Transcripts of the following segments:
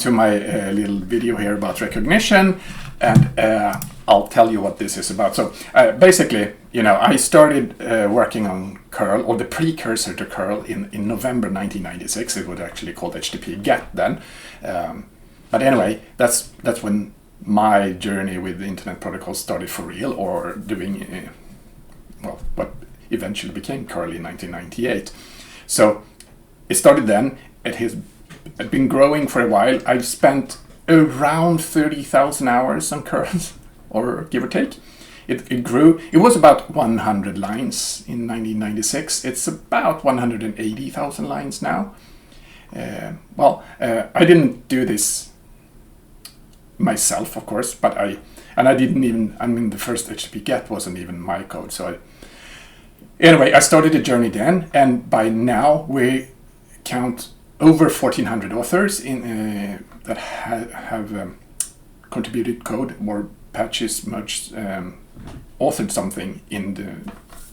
to my little video here about recognition, and I'll tell you what this is about. So basically, I started working on curl, or the precursor to curl, in November 1996. It was actually called HTTP GET then. But anyway, that's when my journey with the internet protocol started for real, or doing what eventually became curl in 1998. So it started then. It has been growing for a while. I've spent around 30,000 hours on curl, or give or take. It grew. It was about 100 lines in 1996. It's about 180,000 lines now. I didn't do this myself, of course, but I didn't even, the first HTTP GET wasn't even my code. So anyway, I started a journey then, and by now we count over 1,400 authors that have contributed code, or patches, merged, authored something in the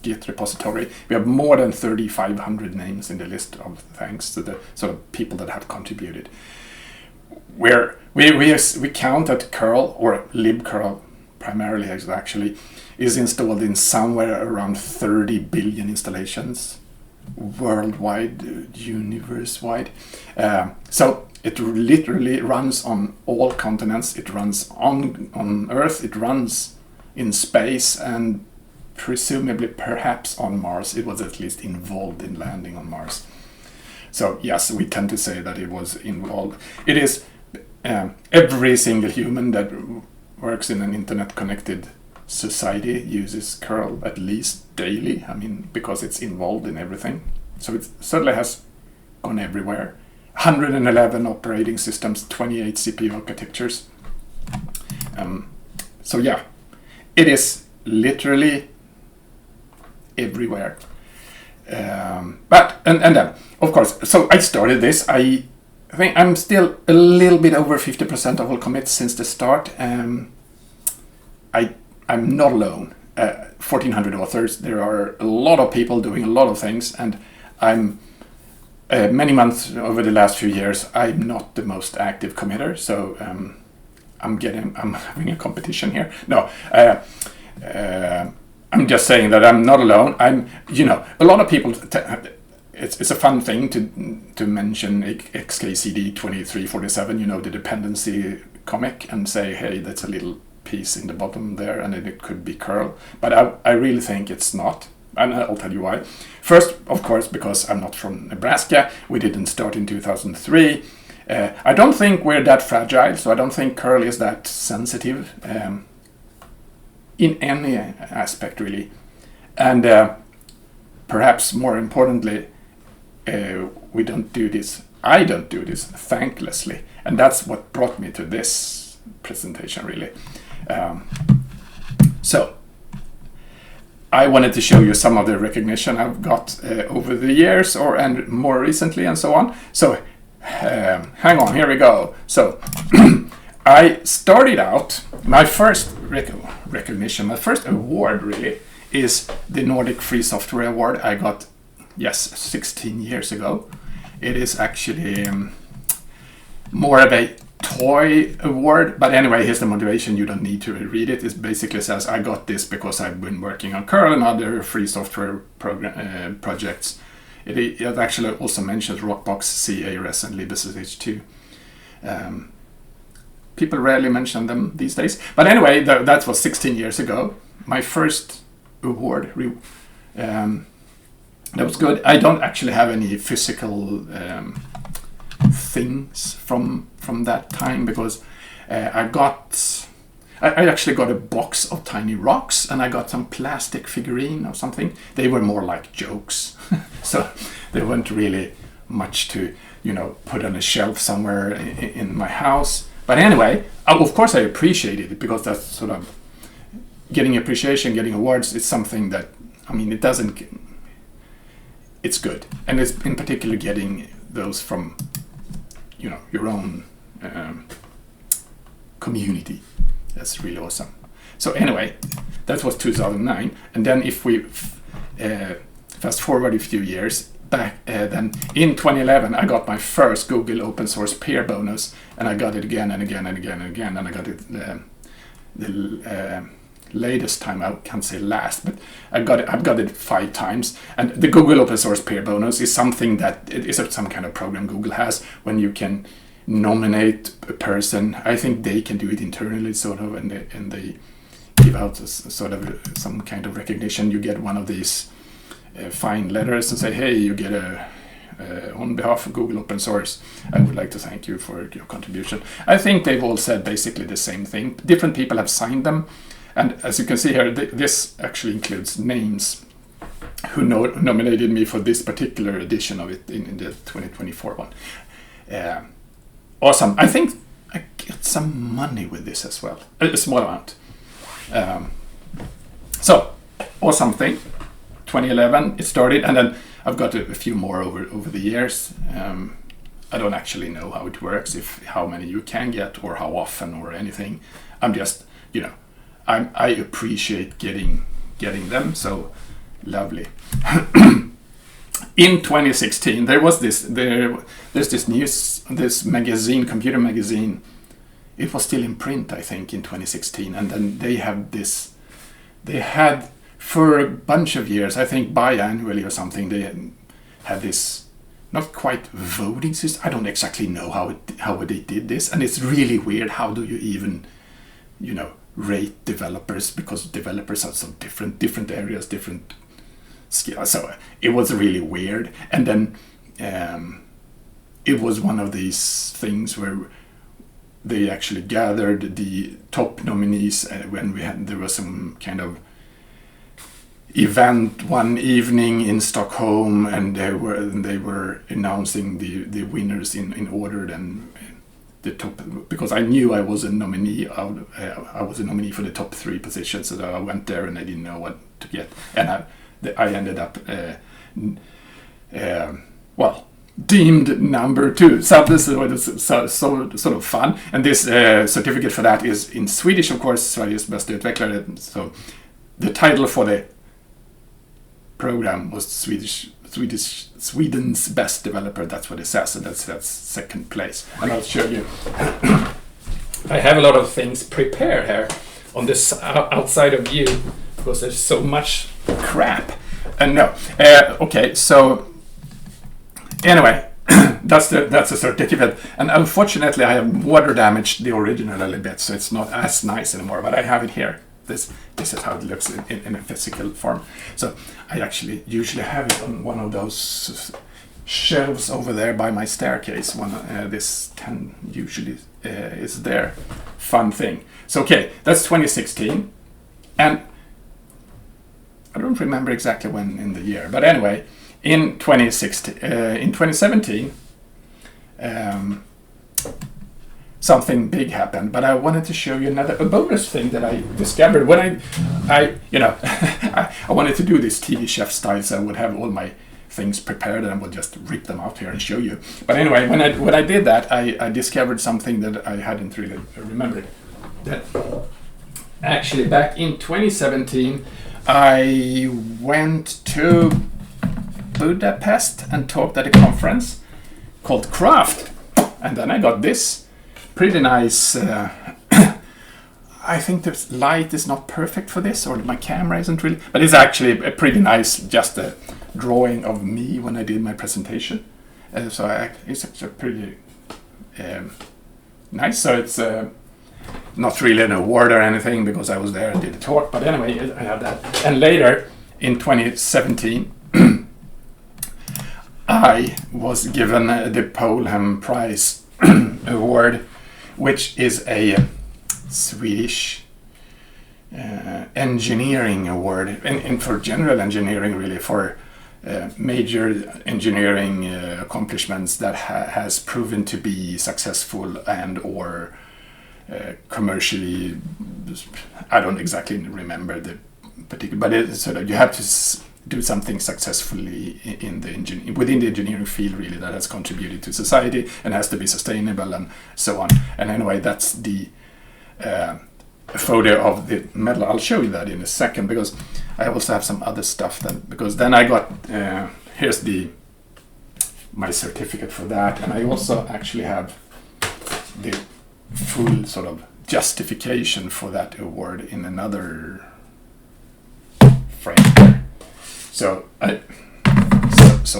Git repository. We have more than 3,500 names in the list of thanks to the sort of people that have contributed. We count that curl, or libcurl primarily actually, is installed in somewhere around 30 billion installations worldwide, universe-wide. So it literally runs on all continents. It runs on Earth. It runs in space, and presumably perhaps on Mars. It was at least involved in landing on Mars. So yes, we tend to say that it was involved. It is every single human that works in an internet-connected society uses curl at least daily. Because it's involved in everything. So it certainly has gone everywhere. 111 operating systems, 28 CPU architectures. So yeah, it is literally everywhere. But then, of course, so I started this. I think I'm still a little bit over 50% of all commits since the start. I'm not alone. 1,400 authors. There are a lot of people doing a lot of things, and I'm many months over the last few years, I'm not the most active committer. So I'm having a competition here. No, I'm just saying that I'm not alone. A lot of people. It's a fun thing to mention XKCD 2347. The dependency comic, and say, hey, that's a little piece in the bottom there, and it could be curl, but I really think it's not, and I'll tell you why. First, of course, because I'm not from Nebraska. We didn't start in 2003. I don't think we're that fragile, so I don't think curl is that sensitive in any aspect, really. And perhaps more importantly, I don't do this thanklessly, and that's what brought me to this presentation, really. So I wanted to show you some of the recognition I've got over the years, and more recently, and so on. So hang on, here we go. So I started out, my first recognition, my first award really, is the Nordic Free Software Award I got, 16 years ago. It is actually more of a toy award, but anyway, here's the motivation. You don't need to read it. It basically says, I got this because I've been working on curl and other free software projects. It actually also mentions Rockbox, C-ARES, and LibSSH2. People rarely mention them these days, but anyway, that was 16 years ago. My first award. That was good. I don't actually have any physical things from that time, because I actually got a box of tiny rocks, and I got some plastic figurine or something. They were more like jokes, so they weren't really much to put on a shelf somewhere in my house. But anyway, of course I appreciated it, because that's sort of getting appreciation, getting awards. It's something that it's good, and it's in particular getting those from your own community. That's really awesome. So anyway, that was 2009, and then if we fast forward a few years, back then in 2011, I got my first Google open source peer bonus, and I got it again and again and again and again, and I got it the latest time, I can't say last, but I've got it 5 times. And the Google open source peer bonus is something that it is some kind of program Google has when you can nominate a person. I think they can do it internally, sort of, and they give out sort of some kind of recognition. You get one of these fine letters and say, hey, you get on behalf of Google open source, I would like to thank you for your contribution. I think they've all said basically the same thing. Different people have signed them. And as you can see here, this actually includes names who nominated me for this particular edition of it in the 2024 one. Awesome. I think I get some money with this as well, a small amount. So, awesome thing. 2011 it started, and then I've got a few more over the years. I don't actually know how it works, how many you can get or how often or anything. I'm just, I appreciate getting them, so lovely. In 2016, there's this magazine, computer magazine. It was still in print, I think, in 2016, and then they had for a bunch of years, I think biannually or something, they had this not quite voting system. I don't exactly know how they did this, and it's really weird. How do you even, rate developers, because developers are so different areas, different skills. So it was really weird. And then it was one of these things where they actually gathered the top nominees when there was some kind of event one evening in Stockholm, and they were announcing the winners in order. Then the top, because I knew I was a nominee. I was a nominee for the top 3 positions, so I went there and I didn't know what to get, and I ended up deemed number 2. So this was sort of fun, and this certificate for that is in Swedish, of course, Sveriges bästa utvecklare. So the title for the program was Sweden's best developer. That's what it says, and that's second place. And I'll show you. I have a lot of things prepared here on this outside of view because there's so much crap. And no, okay. So anyway, that's the certificate. And unfortunately, I have water damaged the original a little bit, so it's not as nice anymore. But I have it here. This is how it looks in a physical form. So I actually usually have it on one of those shelves over there by my staircase. This 10 usually is their fun thing. So okay, that's 2016, and I don't remember exactly when in the year, but anyway, in 2017. Something big happened, but I wanted to show you a bonus thing that I discovered when I wanted to do this TV chef style, so I would have all my things prepared and I would just rip them out here and show you. But anyway, when I did that, I discovered something that I hadn't really remembered. That actually back in 2017, I went to Budapest and talked at a conference called Craft, and then I got this. Pretty nice. I think the light is not perfect for this, or my camera isn't really, but it's actually a pretty nice, just a drawing of me when I did my presentation. It's actually pretty nice. So it's not really an award or anything because I was there and did the talk, but anyway, I have that. And later in 2017, I was given the Polhem Prize award, which is a Swedish engineering award, and for general engineering, really, for major engineering accomplishments that has proven to be successful and or commercially. I don't exactly remember the particular, but it's sort of, you have to do something successfully within the engineering field, really, that has contributed to society and has to be sustainable and so on. And anyway, that's the photo of the medal. I'll show you that in a second, because I also have some other stuff because then I got here's the my certificate for that, and I also actually have the full sort of justification for that award in another frame. So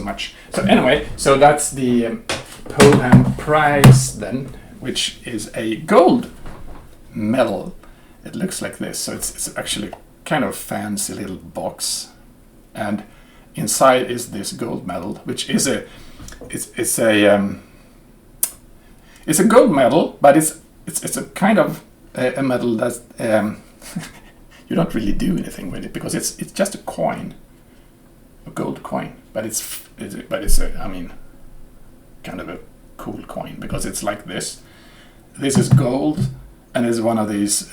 much. So anyway, so that's the Polham Prize then, which is a gold medal. It looks like this, so it's actually kind of fancy little box, and inside is this gold medal, which is it's a gold medal, but it's a kind of a medal that you don't really do anything with it, because it's just a coin, a gold coin, but it's I mean, kind of a cool coin, because it's like this. This is gold, and is one of these.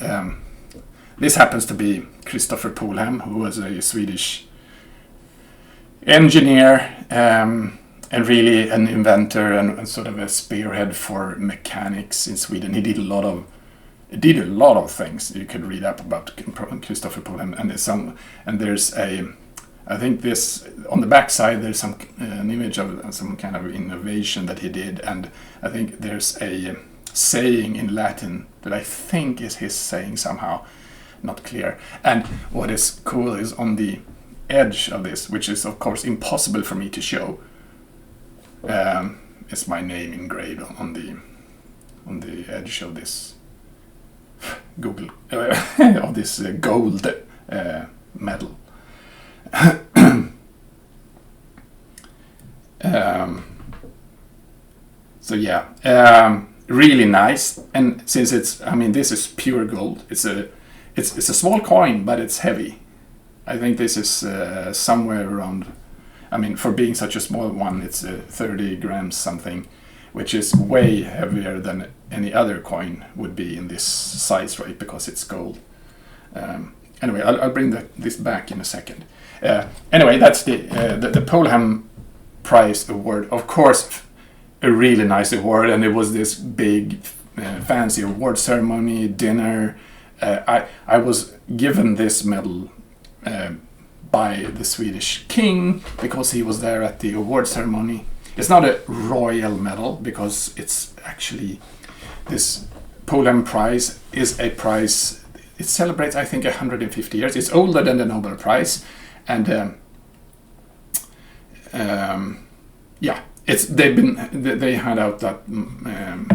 This happens to be Christopher Polham, who was a Swedish engineer and really an inventor and sort of a spearhead for mechanics in Sweden. He did a lot of things. You could read up about Christopher Polham, and there's I think this on the back side there's an image of some kind of innovation that he did, and I think there's a saying in Latin that I think is his saying somehow, not clear. And what is cool is on the edge of this, which is of course impossible for me to show, is my name engraved on the edge of this Google of this gold medal. So yeah, really nice. And since this is pure gold, it's a small coin, but it's heavy. I think this is somewhere around, for being such a small one, it's 30 grams something, which is way heavier than any other coin would be in this size, right? Because it's gold. Anyway, I'll bring this back in a second. Anyway, that's the Polham Prize award. Of course, a really nice award, and it was this big, fancy award ceremony, dinner. I was given this medal by the Swedish king because he was there at the award ceremony. It's not a royal medal because it's actually this Polham Prize is a prize. It celebrates, I think, 150 years. It's older than the Nobel Prize, and yeah, they hand out that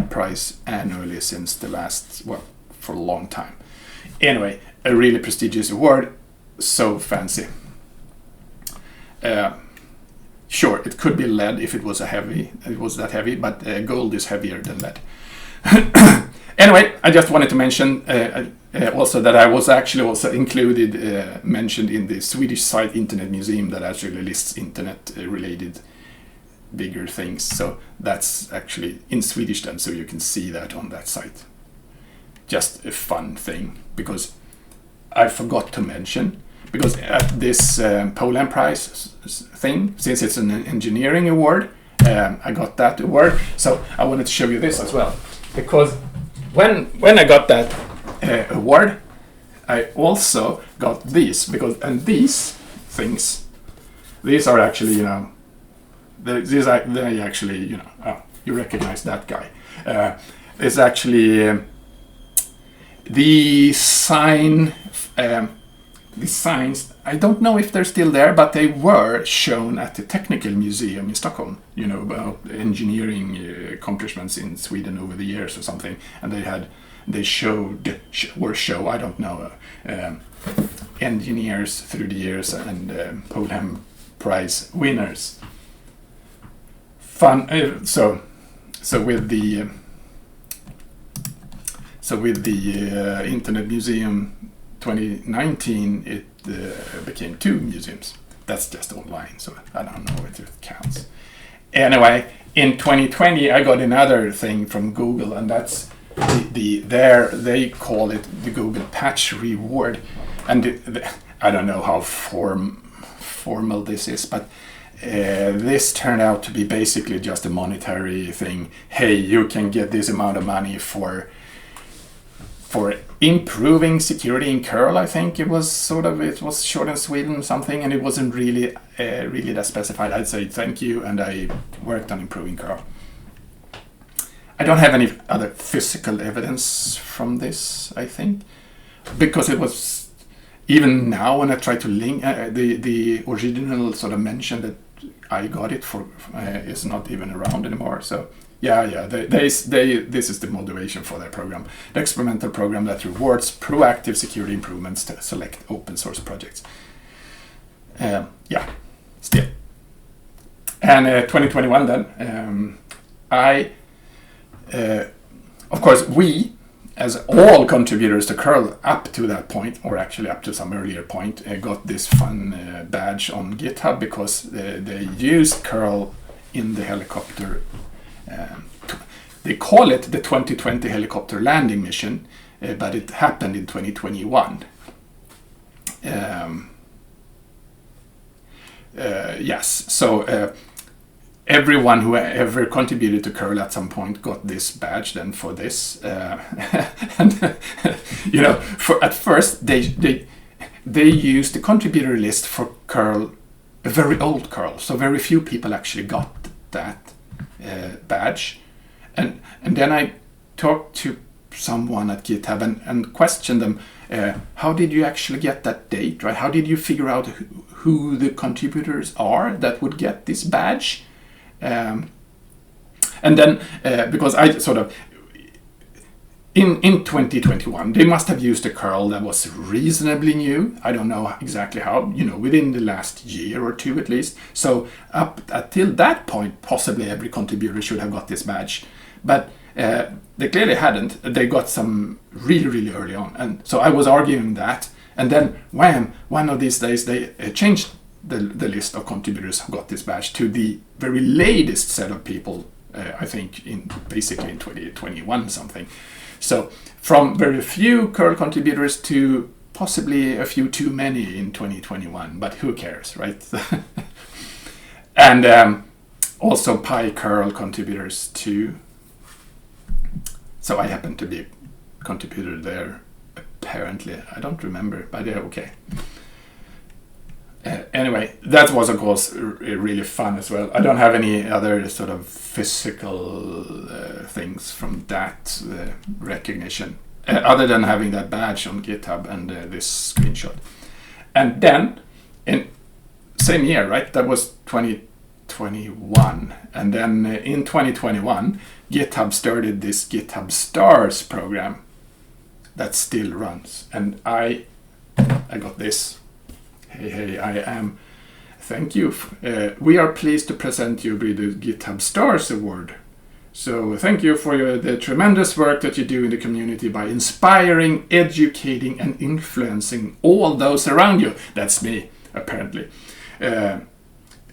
prize annually since for a long time. Anyway, a really prestigious award, so fancy. Sure, it could be lead if it was that heavy, but gold is heavier than lead. Anyway, I just wanted to mention also that I was actually also mentioned in the Swedish site Internet Museum that actually lists internet-related bigger things. So that's actually in Swedish then, so you can see that on that site. Just a fun thing, because I forgot to mention, because at this Polham Prize thing, since it's an engineering award, I got that award. So I wanted to show you this as well, because when I got that award, I also got these, and these things, these are actually, they actually, you recognize that guy. It's actually the signs. I don't know if they're still there, but they were shown at the Technical Museum in Stockholm. About engineering accomplishments in Sweden over the years or something, and they showed I don't know, engineers through the years and Polham Prize winners. Fun. So with the Internet Museum 2019, it became 2 museums. That's just online, so I don't know if it counts. Anyway, in 2020, I got another thing from Google, and that's they call it the Google Patch Reward, and I don't know how formal this is, but this turned out to be basically just a monetary thing. Hey, you can get this amount of money for for improving security in curl. I think it was short and sweet and something, and it wasn't really that specified. I'd say thank you, and I worked on improving curl. I don't have any other physical evidence from this, I think, because it was, even now when I try to link the original sort of mention that I got it for is not even around anymore. So yeah, this is the motivation for their program, the experimental program that rewards proactive security improvements to select open source projects. Still. And 2021 then, of course, we, as all contributors to curl up to that point, or actually up to some earlier point, got this fun badge on GitHub because they used curl in the helicopter. They call it the 2020 helicopter landing mission, but it happened in 2021. Yes, so everyone who ever contributed to curl at some point got this badge then for this. And at first they used the contributor list for curl, a very old curl, so very few people actually got that badge. And then I talked to someone at GitHub and questioned them, how did you actually get that date, right? How did you figure out who the contributors are that would get this badge? And then, because I sort of, in 2021, they must have used a curl that was reasonably new. I don't know exactly how, within the last year or two at least. So up until that point, possibly every contributor should have got this badge. But they clearly hadn't. They got some really, really early on. And so I was arguing that. And then, wham, one of these days, they changed the list of contributors who got this badge to the very latest set of people, I think, basically in 2021 something. So from very few curl contributors to possibly a few too many in 2021, but who cares, right? And also PyCurl contributors too. So I happen to be a contributor there, apparently. I don't remember, but yeah, okay. Anyway, that was of course really fun as well. I don't have any other sort of physical things from that recognition, other than having that badge on GitHub and this screenshot. And then, in same year, right? That was 2021. And then in 2021, GitHub started this GitHub Stars program that still runs. And I got this. Hey, I am. Thank you. We are pleased to present you with the GitHub Stars Award. So thank you for the tremendous work that you do in the community by inspiring, educating, and influencing all those around you. That's me, apparently.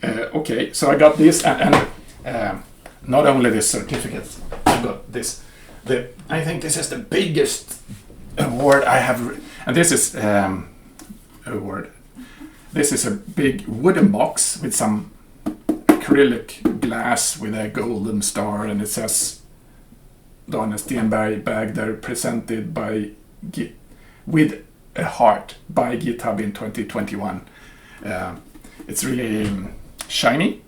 Okay, so I got this, and not only this certificate, I got this. I think this is the biggest award I have, and this is award. This is a big wooden box with some acrylic glass with a golden star, and it says Daniel Stenberg there, presented by with a heart by GitHub in 2021. It's really shiny,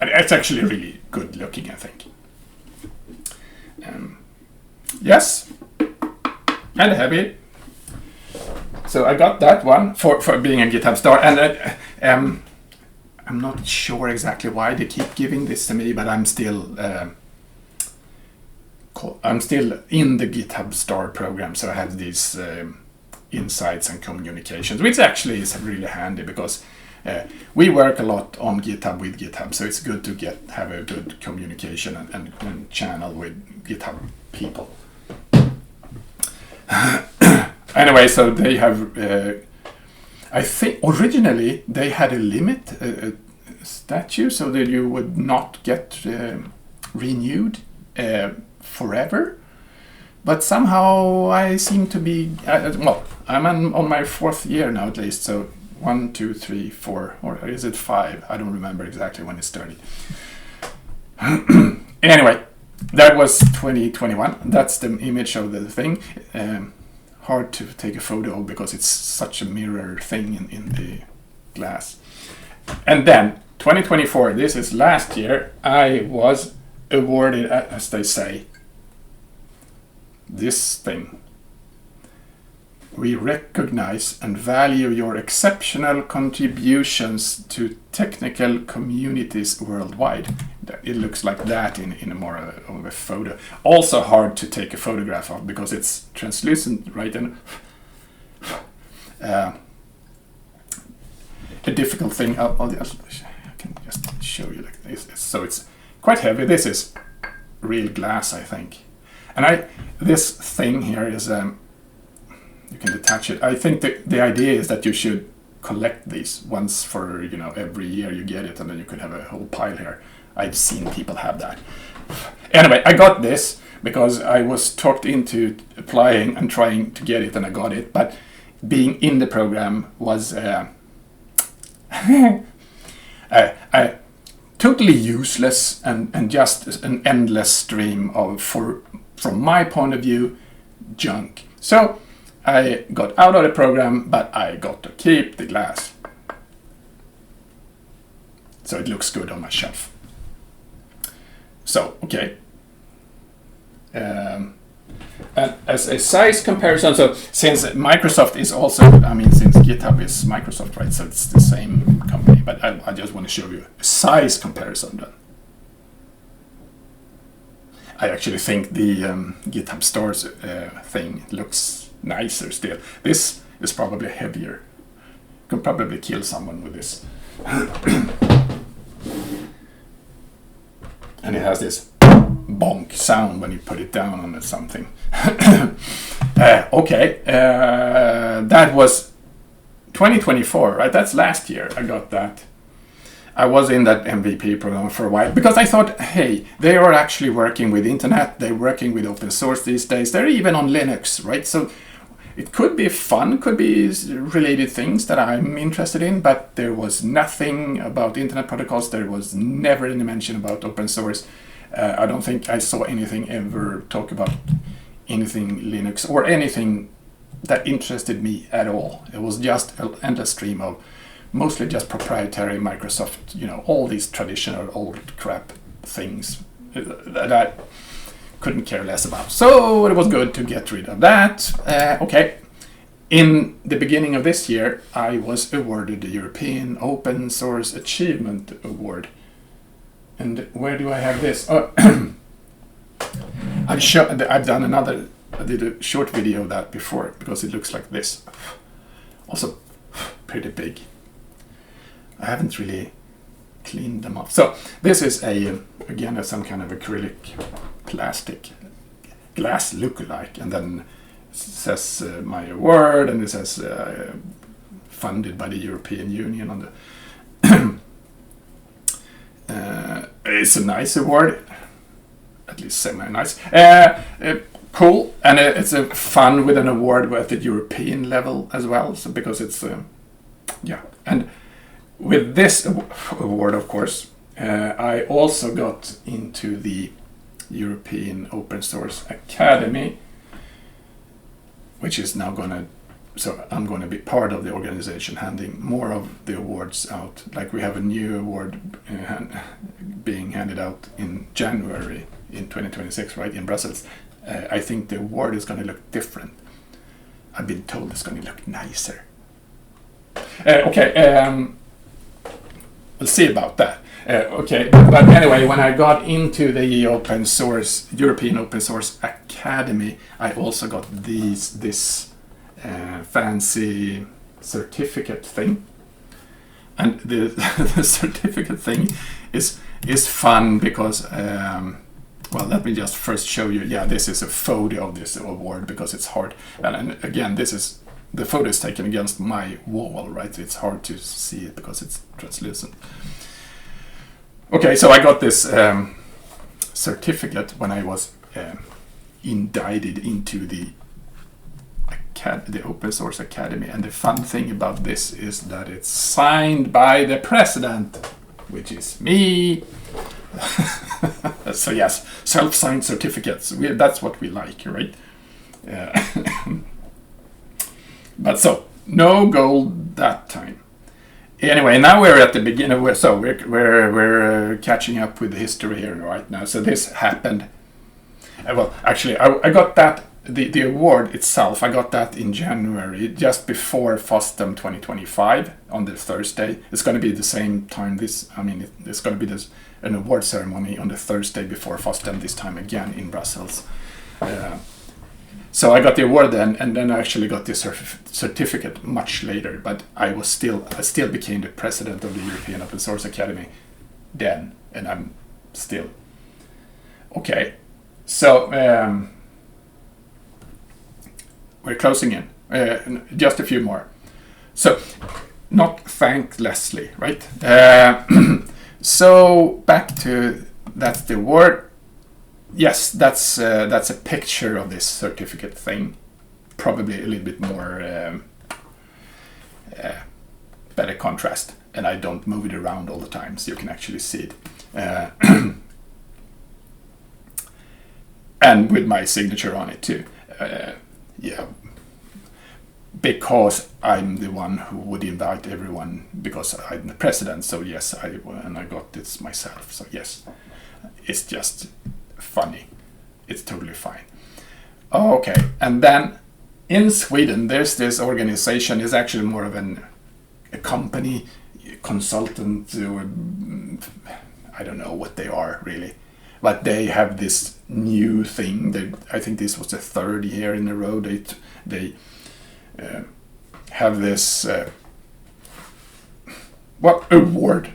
and it's actually really good looking, I think. Yes, and heavy. So I got that one for being a GitHub star, and I'm not sure exactly why they keep giving this to me, but I'm still in the GitHub star program, so I have these insights and communications, which actually is really handy because we work a lot on GitHub with GitHub, so it's good to have a good communication and channel with GitHub people. Anyway, so they have, I think originally they had a limit statute so that you would not get renewed forever. But somehow I seem to be, I'm on my 4th year now at least, so 1, 2, 3, 4, or is it 5? I don't remember exactly when it started. Anyway, that was 2021. That's the image of the thing. hard to take a photo of because it's such a mirror thing in the glass. And then 2024, this is last year, I was awarded, as they say, this thing. We recognize and value your exceptional contributions to technical communities worldwide. It looks like that in a more of a photo. Also hard to take a photograph of because it's translucent, right? And a difficult thing. I can just show you like this. So it's quite heavy. This is real glass, I think. And this thing here is you can detach it. I think the idea is that you should collect these once for, every year you get it, and then you could have a whole pile here. I've seen people have that. Anyway, I got this because I was talked into applying and trying to get it, and I got it. But being in the program was totally useless and just an endless stream of, from my point of view, junk. So I got out of the program, but I got to keep the glass. So it looks good on my shelf. So, okay. And as a size comparison, so since Microsoft is also, since GitHub is Microsoft, right? So it's the same company, but I just want to show you a size comparison then. I actually think the GitHub Stores thing looks nicer still. This is probably heavier. You can probably kill someone with this. And it has this bonk sound when you put it down on something. Okay, that was 2024, right? That's last year I got that. I was in that MVP program for a while because I thought, hey, they are actually working with internet, they're working with open source these days, they're even on Linux, right? So it could be fun, could be related things that I'm interested in, but there was nothing about internet protocols, there was never any mention about open source. I don't think I saw anything ever talk about anything Linux or anything that interested me at all. It was just an endless stream of mostly just proprietary Microsoft, all these traditional old crap things that I couldn't care less about. So it was good to get rid of that. Okay. In the beginning of this year, I was awarded the European Open Source Achievement Award. And where do I have this? Oh, I've done I did a short video of that before because it looks like this. Also pretty big. I haven't really cleaned them off. So this is again some kind of acrylic plastic glass lookalike, and then it says my award, and it says funded by the European Union on the. It's a nice award, at least semi-nice. Cool, and it's a fun with an award at the European level as well. So because it's and with this award, of course, I also got into the European Open Source Academy, which is now so I'm going to be part of the organization handing more of the awards out. Like we have a new award being handed out in January in 2026, right, in Brussels. I think the award is going to look different. I've been told it's going to look nicer. Okay, we'll see about that. Okay, but anyway, when I got into the European Open Source Academy, I also got this fancy certificate thing, and the certificate thing is fun because well, let me just first show you. Yeah, this is a photo of this award because it's hard, and again, the photo is taken against my wall, right? It's hard to see it because it's translucent. Okay, so I got this certificate when I was indicted into the Open Source Academy, and the fun thing about this is that it's signed by the president, which is me. So yes, self-signed certificates, that's what we like, right? But so, no gold that time. Anyway, now we're at the beginning. So we're catching up with the history here right now. So this happened. Well, actually, I got that the award itself. I got that in January, just before FOSDEM 2025 on the Thursday. It's going to be the same time. It's going to be an award ceremony on the Thursday before FOSDEM this time again in Brussels. So I got the award then, and then I actually got the certificate much later. But I still became the president of the European Open Source Academy then, and I'm still okay. So we're closing in. Just a few more. So not thanklessly, right? So back to that's the award. Yes, that's a picture of this certificate thing. Probably a little bit more better contrast, and I don't move it around all the time, so you can actually see it. And with my signature on it too. Yeah, because I'm the one who would invite everyone because I'm the president. So yes, I got this myself. So yes, it's just funny. It's totally fine. Okay, and then in Sweden, there's this organization. It's actually more of a company, consultant, or I don't know what they are really, but they have this new thing. I think this was the third year in a row they have this award.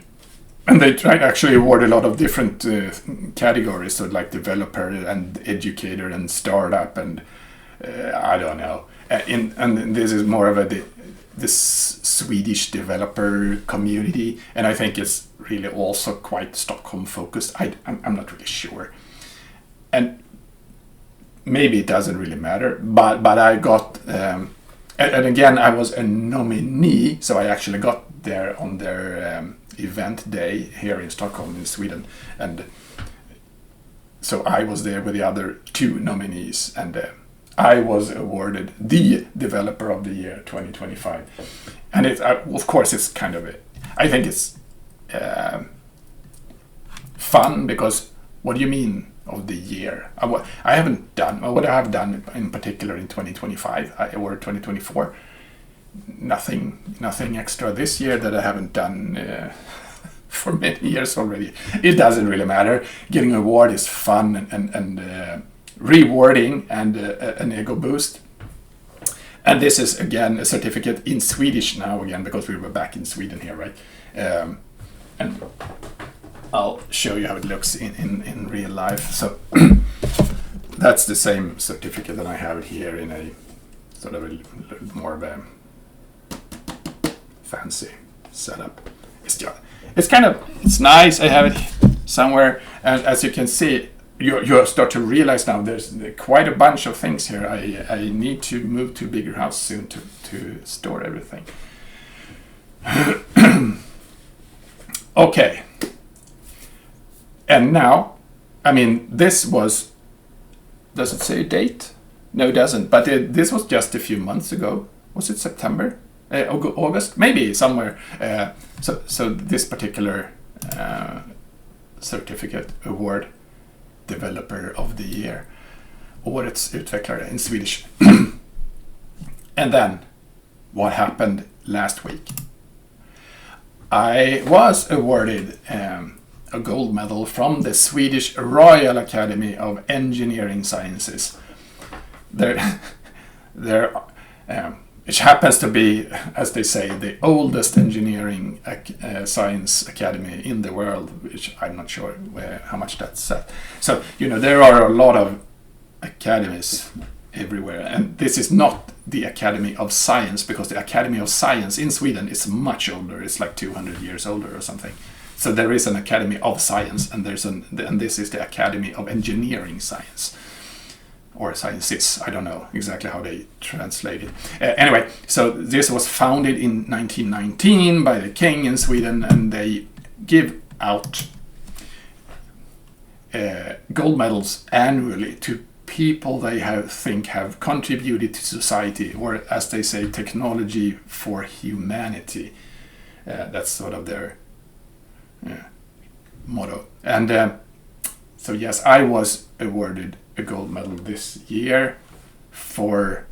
And they try to actually award a lot of different categories, so like developer and educator and startup and I don't know. And this is more of this Swedish developer community, and I think it's really also quite Stockholm focused. I'm not really sure, and maybe it doesn't really matter. But I got and again I was a nominee, so I actually got there on their event day here in Stockholm in Sweden, and so I was there with the other two nominees, and I was awarded the Developer of the Year 2025, and it of course it's kind of I think it's fun because what do you mean of the year? I haven't done what I have done in particular in 2025 or 2024. Nothing extra this year that I haven't done for many years already. It doesn't really matter. Getting an award is fun and rewarding and an ego boost. And this is again a certificate in Swedish now again because we were back in Sweden here, right? And I'll show you how it looks in real life. So that's the same certificate that I have here in a sort of a little more of a fancy setup. It's nice. I have it somewhere, and as you can see, you start to realize now there's quite a bunch of things here. I need to move to a bigger house soon to store everything. Okay, and now, I mean, this was. Does it say a date? No, it doesn't. But this was just a few months ago. Was it September? August, maybe somewhere. So this particular certificate award, Developer of the Year, Årets utvecklare in Swedish. And then, what happened last week? I was awarded a gold medal from the Swedish Royal Academy of Engineering Sciences. Which happens to be, as they say, the oldest engineering science academy in the world, which I'm not sure how much that's set. So, there are a lot of academies everywhere, and this is not the Academy of Science, because the Academy of Science in Sweden is much older. It's like 200 years older or something. So there is an Academy of Science, and this is the Academy of Engineering Science. Or sciences, I don't know exactly how they translate it. Anyway, so this was founded in 1919 by the king in Sweden, and they give out gold medals annually to people they think have contributed to society, or as they say, technology for humanity. That's sort of their motto. And so yes, I was awarded a gold medal this year for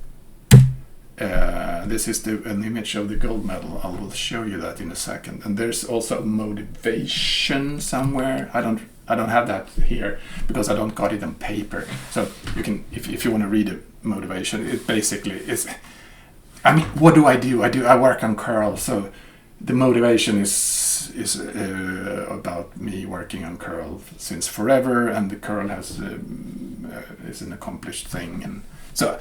this is an image of the gold medal. I will show you that in a second. And there's also motivation somewhere. I don't have that here because I don't got it on paper. So you can, if you want to read the motivation, it basically is. I mean, what do? I work on curl. So the motivation is about me working on curl since forever, and the curl has is an accomplished thing, and so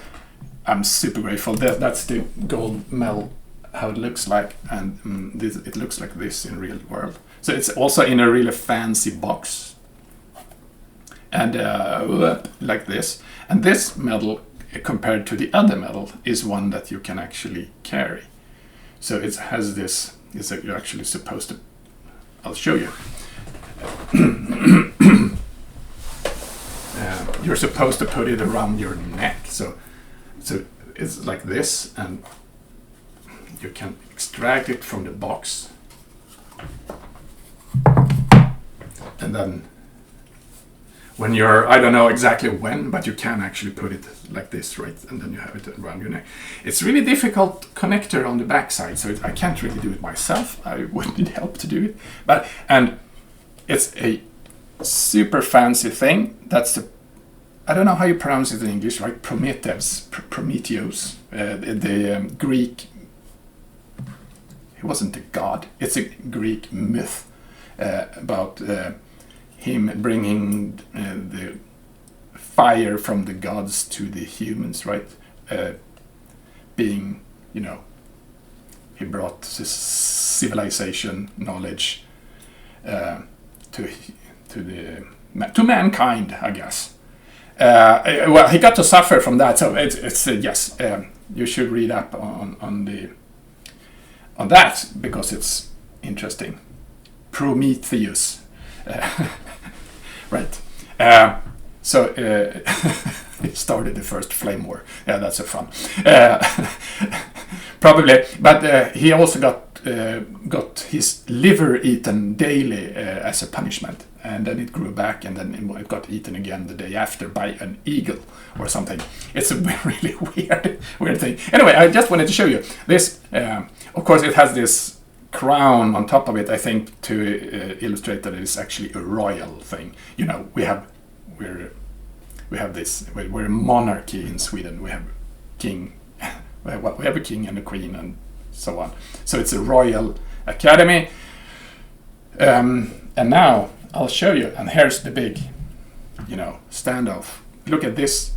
I'm super grateful. That's the gold medal, how it looks like, and it looks like this in real world. So it's also in a really fancy box, and like this. And this medal, compared to the other medal, is one that you can actually carry. So it has this. You're actually supposed to. I'll show you. You're supposed to put it around your neck. So it's like this, and you can extract it from the box, and then when you're, I don't know exactly when, but you can actually put it like this, right? And then you have it around your neck. It's really difficult connector on the backside, so I can't really do it myself. I would need help to do it, and it's a super fancy thing. That's the, I don't know how you pronounce it in English, right? Prometheus, the Greek. He wasn't a god. It's a Greek myth about him bringing the fire from the gods to the humans, right? Being, he brought this civilization, knowledge to mankind, I guess. Well, he got to suffer from that, so it's yes. You should read up on that because it's interesting. Prometheus, right? So it started the first flame war. Yeah, that's a fun. Probably, but he also got his liver eaten daily as a punishment, and then it grew back, and then it got eaten again the day after by an eagle or something. It's a really weird thing. Anyway, I just wanted to show you this. Of course, it has this crown on top of it, I think, to illustrate that it is actually a royal thing. We have this. We're a monarchy in Sweden. We have king. Well, we have a king and a queen and so on. So it's a royal academy. And now I'll show you. And here's the big, standoff. Look at this.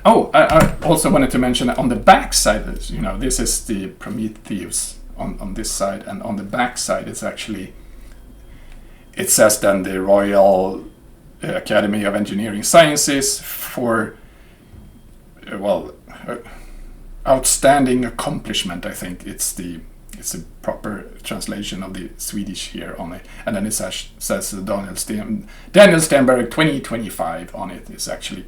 Oh, I also wanted to mention that on the back side, this is the Prometheus on this side, and on the back side, it says then the Royal Academy of Engineering Sciences for, outstanding accomplishment. I think it's a proper translation of the Swedish here on it, and then it says Daniel Stenberg 2025 on it. It's actually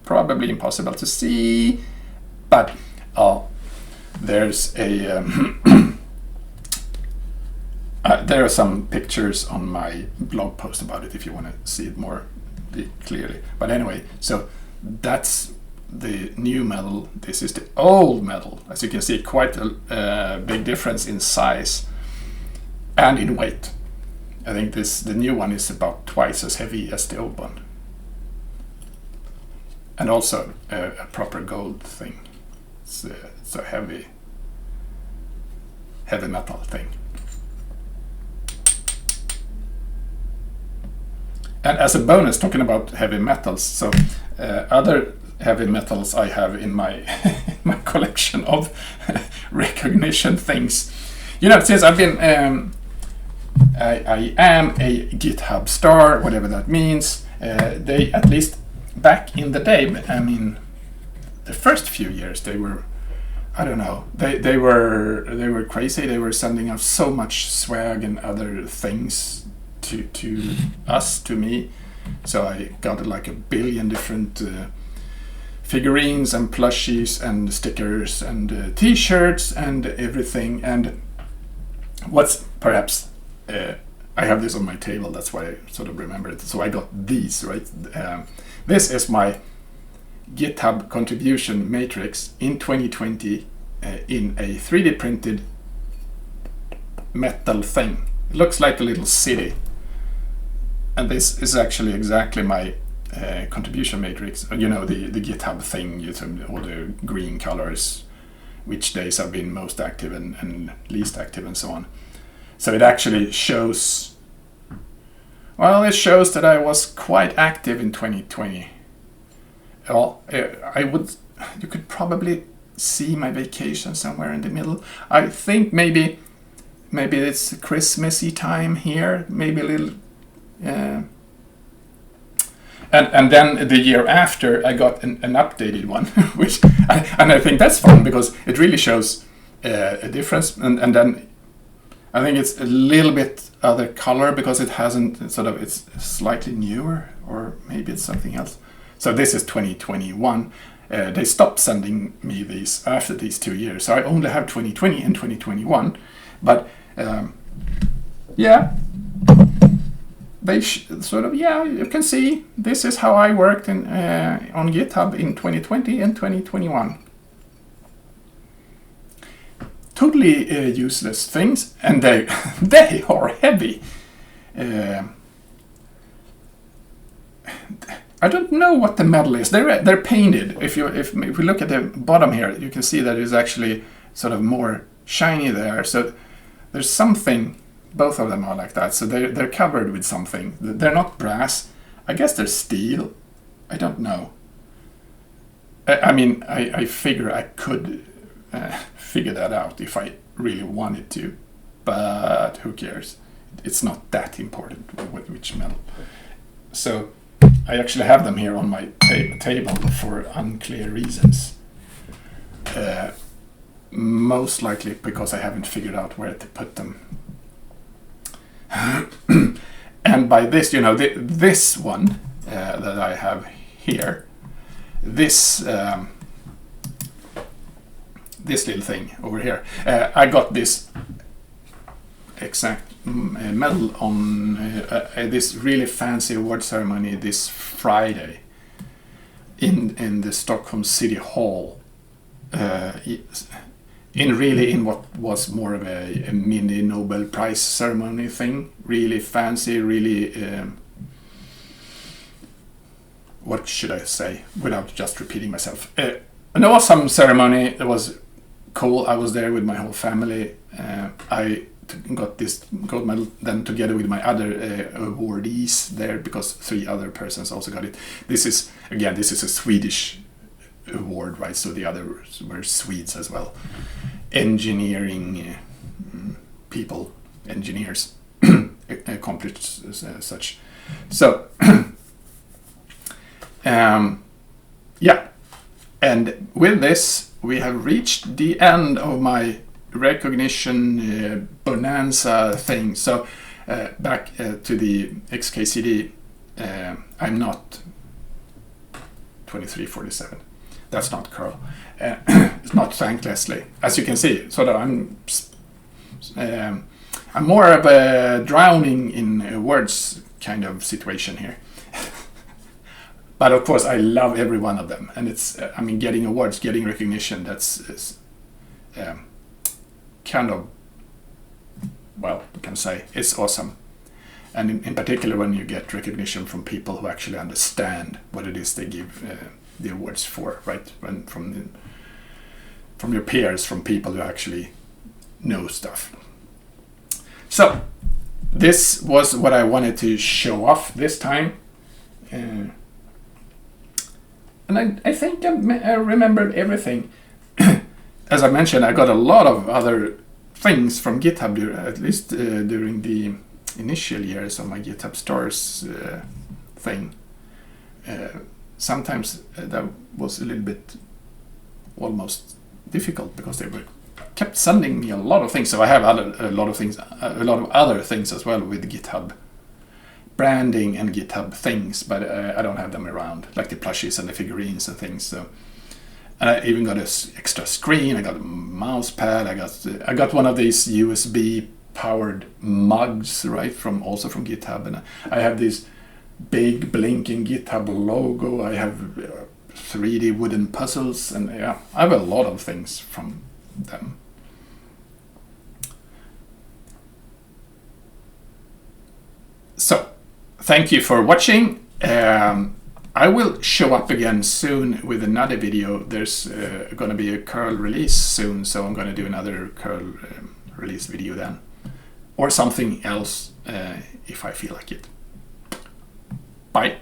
probably impossible to see, but there's a there are some pictures on my blog post about it if you want to see it more clearly. But anyway, so that's the new medal. This is the old medal. As you can see, quite a big difference in size and in weight. I think the new one is about twice as heavy as the old one, and also a proper gold thing. It's a heavy metal thing. And as a bonus, talking about heavy metals, so other heavy metals I have in my my collection of recognition things. Since I've been, I am a GitHub star, whatever that means. They, at least back in the day, I mean, the first few years, they were, I don't know, they were crazy. They were sending out so much swag and other things to me, so I got like 1 billion different figurines and plushies and stickers and t-shirts and everything. And what's perhaps I have this on my table, that's why I sort of remember it. So I got these, right? This is my GitHub contribution matrix in 2020 in a 3D printed metal thing. It looks like a little city. And this is actually exactly my contribution matrix. You know, the GitHub thing, all the green colors, which days I've been most active and least active and so on. So it actually shows, well, it shows that I was quite active in 2020. Well, you could probably see my vacation somewhere in the middle. I think maybe it's Christmassy time here, maybe a little, and then the year after I got an updated one, I think that's fun because it really shows a difference, and then I think it's a little bit other color because it hasn't it's slightly newer, or maybe it's something else. So this is 2021. They stopped sending me these after these 2 years. So I only have 2020 and 2021. But yeah, they you can see this is how I worked on GitHub in 2020 and 2021. Totally useless things, and they are heavy. I don't know what the metal is. They're painted. If we look at the bottom here, you can see that it's actually sort of more shiny there. So there's something. Both of them are like that. So they're covered with something. They're not brass. I guess they're steel. I don't know. I mean, I figure I could figure that out if I really wanted to, but who cares? It's not that important which metal. So I actually have them here on my table for unclear reasons. Most likely because I haven't figured out where to put them. And by this, you know, this one that I have here, this little thing over here, I got this exact medal on this really fancy award ceremony this Friday in the Stockholm City Hall, in what was more of a mini Nobel Prize ceremony thing. Really fancy, really what should I say without just repeating myself? An awesome ceremony. It was cool. I was there with my whole family. I got this gold medal then together with my other awardees there, because 3 other persons also got it. This is a Swedish award, right? So the others were Swedes as well. Engineering people, engineers, accomplished such. So yeah, and with this we have reached the end of my recognition bonanza thing. So back to the XKCD, I'm not 2347. That's not Carl. It's not thanklessly. As you can see, sort of I'm more of a drowning in words kind of situation here. But of course, I love every one of them, and it's getting awards, getting recognition. That's kind of, well, you can say it's awesome. And in particular, when you get recognition from people who actually understand what it is they give the awards for, right? From your peers, from people who actually know stuff. So this was what I wanted to show off this time. And I think I remembered everything. As I mentioned, I got a lot of other things from GitHub, at least during the initial years of my GitHub stores thing. Sometimes that was a little bit almost difficult because they kept sending me a lot of things. So I have a lot of other things as well with GitHub branding and GitHub things, but I don't have them around, like the plushies and the figurines and things. So, and I even got an extra screen. I got a mouse pad. I got one of these USB powered mugs, right, from GitHub, and I have this big blinking GitHub logo. I have 3D wooden puzzles, and yeah, I have a lot of things from them. So, thank you for watching. I will show up again soon with another video. There's going to be a curl release soon, so I'm going to do another curl release video then, or something else if I feel like it. Bye.